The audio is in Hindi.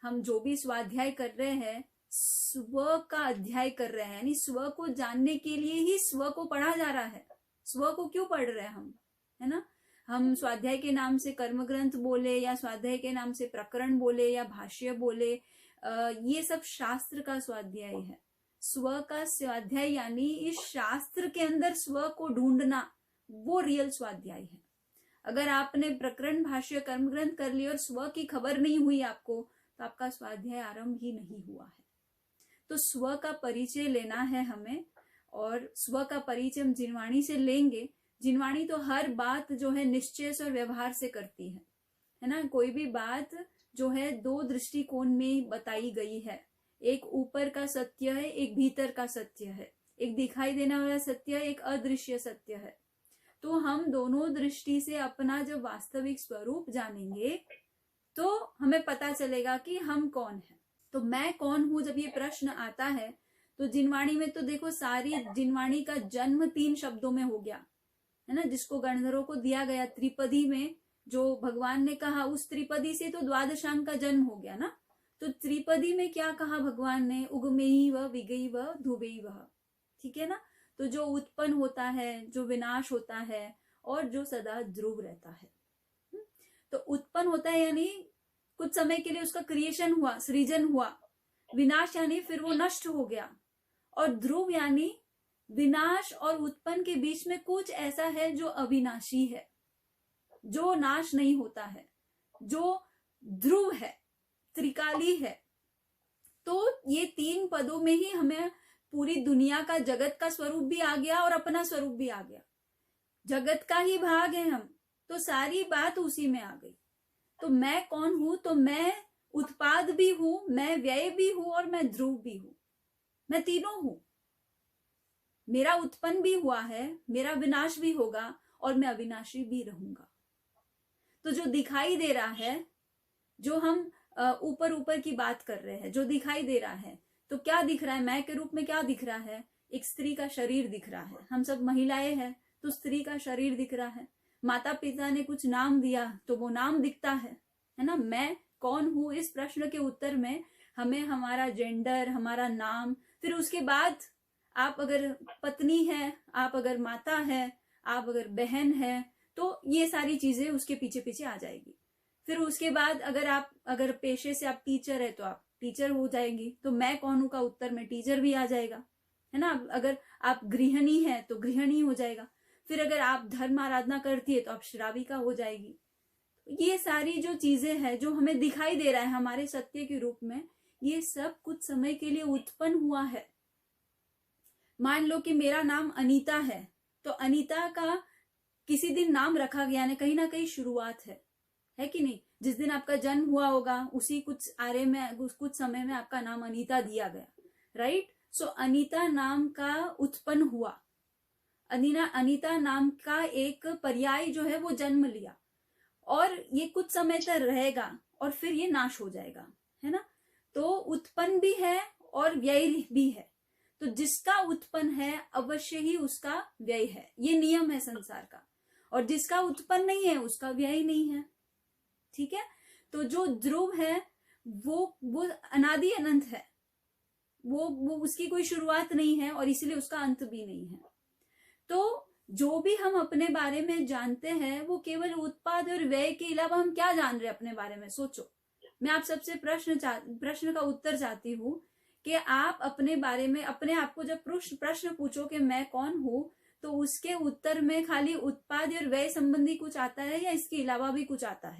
हम जो भी स्वाध्याय कर रहे हैं स्व का अध्याय कर रहे हैं, यानी स्व को जानने के लिए ही स्व को पढ़ा जा रहा है। स्व को क्यों पढ़ रहे हैं हम, है ना। हम स्वाध्याय के नाम से कर्म ग्रंथ बोले या स्वाध्याय के नाम से प्रकरण बोले या भाष्य बोले, ये सब शास्त्र का स्वाध्याय है। स्व का स्वाध्याय यानी इस शास्त्र के अंदर स्व को ढूंढना, वो रियल स्वाध्याय है। अगर आपने प्रकरण भाष्य कर्म ग्रंथ कर लिया और स्व की खबर नहीं हुई आपको, तो आपका स्वाध्याय आरंभ ही नहीं हुआ है। तो स्व का परिचय लेना है हमें, और स्व का परिचय हम जिनवाणी से लेंगे। जिनवाणी तो हर बात जो है निश्चय और व्यवहार से करती है ना। कोई भी बात जो है दो दृष्टिकोण में बताई गई है, एक ऊपर का सत्य है, एक भीतर का सत्य है, एक दिखाई देने वाला सत्य है, एक अदृश्य सत्य है। तो हम दोनों दृष्टि से अपना जब वास्तविक स्वरूप जानेंगे तो हमें पता चलेगा कि हम कौन है। तो मैं कौन हूं जब ये प्रश्न आता है, तो जिनवाणी में तो देखो सारी जिनवाणी का जन्म 3 शब्दों में हो गया, है ना, जिसको गणधरों को दिया गया त्रिपदी में। जो भगवान ने कहा उस त्रिपदी से तो द्वादशांग का जन्म हो गया ना। तो त्रिपदी में क्या कहा भगवान ने, उगमेही व विगई व धुबेई वह, ठीक है ना। तो जो उत्पन्न होता है, जो विनाश होता है, और जो सदा ध्रुव रहता है। तो उत्पन्न होता है यानी कुछ समय के लिए उसका क्रिएशन हुआ, सृजन हुआ। विनाश यानी फिर वो नष्ट हो गया। और ध्रुव यानी विनाश और उत्पन्न के बीच में कुछ ऐसा है जो अविनाशी है, जो नाश नहीं होता है, जो ध्रुव है, त्रिकाली है। तो ये 3 पदों में ही हमें पूरी दुनिया का, जगत का स्वरूप भी आ गया और अपना स्वरूप भी आ गया। जगत का ही भाग है हम, तो सारी बात उसी में आ गई। तो मैं कौन हूं, तो मैं उत्पाद भी हूं, मैं व्यय भी हूं, और मैं ध्रुव भी हूं। मैं तीनों हूं। मेरा उत्पन्न भी हुआ है, मेरा विनाश भी होगा, और मैं अविनाशी भी रहूंगा। तो जो दिखाई दे रहा है, जो हम ऊपर ऊपर की बात कर रहे हैं, जो दिखाई दे रहा है, तो क्या दिख रहा है, मैं के रूप में क्या दिख रहा है, एक स्त्री का शरीर दिख रहा है। हम सब महिलाएं हैं, तो स्त्री का शरीर दिख रहा है। माता पिता ने कुछ नाम दिया तो वो नाम दिखता है ना। मैं कौन हूं, इस प्रश्न के उत्तर में हमें हमारा जेंडर, हमारा नाम, फिर उसके बाद आप अगर पत्नी है, आप अगर माता है, आप अगर बहन है, तो ये सारी चीजें उसके पीछे पीछे आ जाएगी। फिर उसके बाद अगर पेशे से आप टीचर है तो आप टीचर हो जाएंगी, तो मैं कौन हूं का उत्तर में टीचर भी आ जाएगा, है ना। अगर आप गृहिणी है तो गृहिणी हो जाएगा। फिर अगर आप धर्म आराधना करती है तो आप श्राविका हो जाएगी। ये सारी जो चीजें हैं जो हमें दिखाई दे रहा है हमारे सत्य के रूप में, ये सब कुछ समय के लिए उत्पन्न हुआ है। मान लो कि मेरा नाम अनीता है, तो अनीता का किसी दिन नाम रखा गया ने, कहीं ना कहीं शुरुआत है कि नहीं। जिस दिन आपका जन्म हुआ होगा उसी कुछ आरे में, कुछ समय में आपका नाम अनीता दिया गया, राइट। सो अनीता नाम का उत्पन्न हुआ। अनीता नाम का एक पर्याय जो है वो जन्म लिया, और ये कुछ समय तक रहेगा और फिर ये नाश हो जाएगा, है ना। तो उत्पन्न भी है और व्यय भी है। तो जिसका उत्पन्न है अवश्य ही उसका व्यय है, ये नियम है संसार का। और जिसका उत्पन्न नहीं है उसका व्यय नहीं है, ठीक है। तो जो ध्रुव है वो अनादि अनंत है, वो उसकी कोई शुरुआत नहीं है और इसलिए उसका अंत भी नहीं है। तो जो भी हम अपने बारे में जानते हैं वो केवल उत्पाद और व्यय के अलावा हम क्या जान रहे हैं अपने बारे में, सोचो। मैं आप सबसे प्रश्न का उत्तर चाहती हूँ कि आप अपने बारे में अपने आप को जब प्रश्न पूछो कि मैं कौन हूं, तो उसके उत्तर में खाली उत्पाद और व्यय संबंधी कुछ आता है या इसके अलावा भी कुछ आता है।